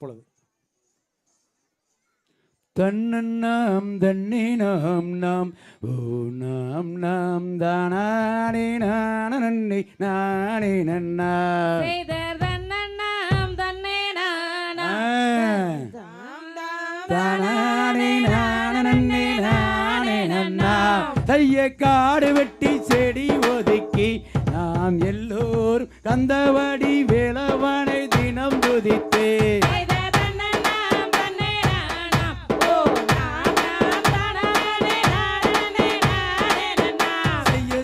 பொழுது தன்னன்னாம் தன்னினாம் நாம் ஓ நாம் நாம் தானே நானே நானே நன்னா தானே நானே நானே நன்னா தைய காடு வெட்டி செடி ஒதுக்கி நாம் எல்லோரும் கந்தவடி வேலவனை தினம் துதித்தே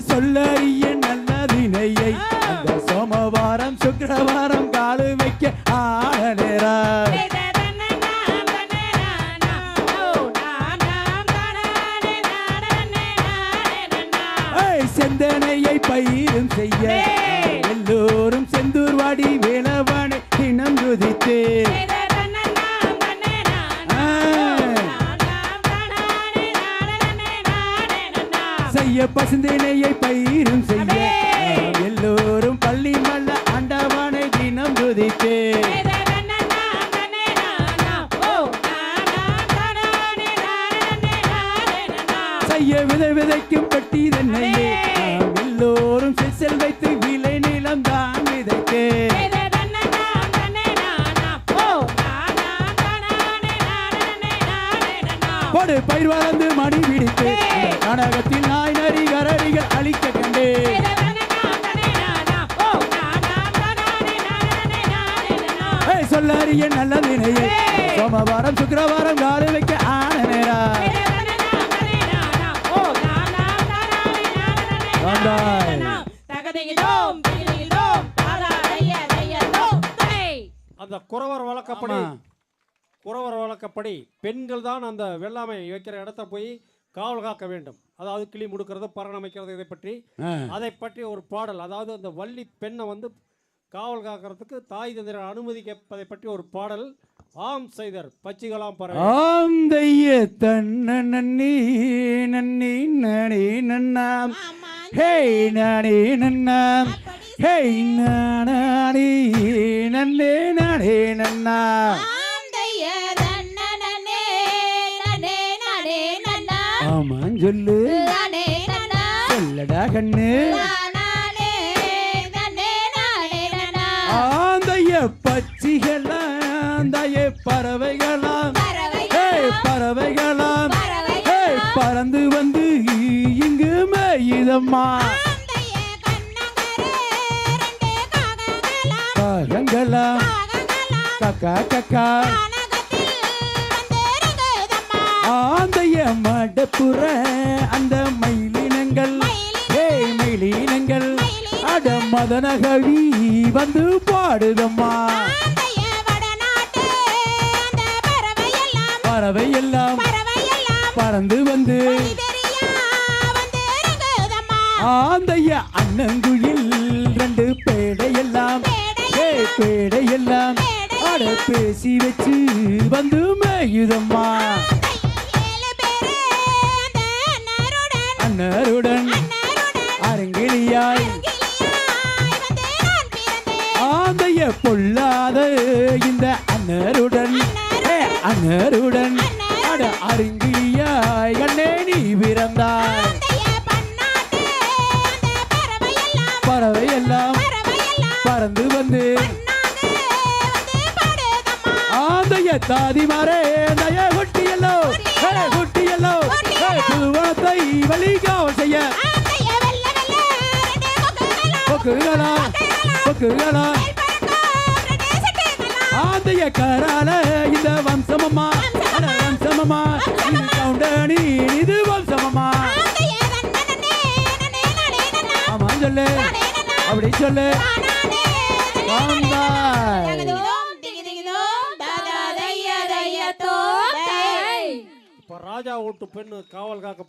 சொல்லறிய நல்லதினையை அந்த சோமவாரம் சுக்கிரவாரம் காலு வைக்க ஆடலேரா செந்தனையை பயிரும் செய்ய எல்லோரும் செந்தூர்வாடி வேலவனை தினம் துதித்தே செய்ய பசுந்தினையை பயிரும் செய்ய எல்லோரும் பள்ளி மல்ல ஆண்டவனை தினம் துதித்தே செய்ய விதை விதைக்கும் பட்டி தன்னையே எல்லோரும் செல் வைத்து விளை நிலம் தான் விதைத்தே கொடு பயிர் வளர்ந்து மணி பிடித்து கனகத்தில் நாய் நரி கரடிகள் அழிக்க கண்டே சொல்லறிய நல்லதினையே சோமவாரம் சுக்கிரவாரம் காலு வைக்க ஆன நேரா அந்த குறவர் வழக்கப்படி பெண்கள் தான் அந்த வெள்ளாமை வைக்கிற இடத்த போய் காவல் காக்க வேண்டும். அதாவது கிளி முடுக்கிறது பரணம் வைக்கிறது அதை பற்றி ஒரு பாடல். அதாவது அந்த வள்ளி பெண்ணை வந்து காவல் காக்கிறதுக்கு தாய் தந்திர அனுமதி கேட்பதை பற்றி ஒரு பாடல். ஆம் செய்தர் பச்சிகளாம் பறவை ஆம் தைய தன்ன நன்னி நன்னி நனி நன்னாம் ஹே நனி நன்னாம் ஹே நானி நன்னே நனே நன்னா ஆமான் சொல்லு சொல்லடா கண்ணு ஆந்தைய பச்சிகளாம் தய பறவைகளாம் பறவைகளாம் பறந்து வந்து இங்கு மேயுதம்மா காகங்களாம் கக்கா கக்கா ஆந்தைய மடப்புற அந்த மயிலினங்கள் மயிலினங்கள் அட மதனகவி வந்து பாடுதம்மா பறவை எல்லாம் பறந்து வந்து ஆந்தைய அண்ணங்குயில் ரெண்டு பேடையெல்லாம் பேடையெல்லாம் அட பேசி வச்சு வந்து மேயுதம்மா அண்ணருடன் அரங்கிலியாய் ஆந்தைய பொல்லாத இந்த அண்ணருடன் அட அரங்கிலியாய் கண்ணே நீ பிறந்தாய் பறவை எல்லாம் பறந்து வந்து ஆந்தைய தாதிமாரே தய குட்டியல்லோ குட்டியல்லோ புதுவனத்தை வழிகாவல் செய்ய பொக்குகளா ஆந்தைய கரால இந்த வம்சமம்மா இது கவுண்டனி இது வம்சமம்மா ஆமா சொல்லு அப்படி சொல்லு இப்ப ராஜா வீட்டு பெண்ணு காவல் காக்க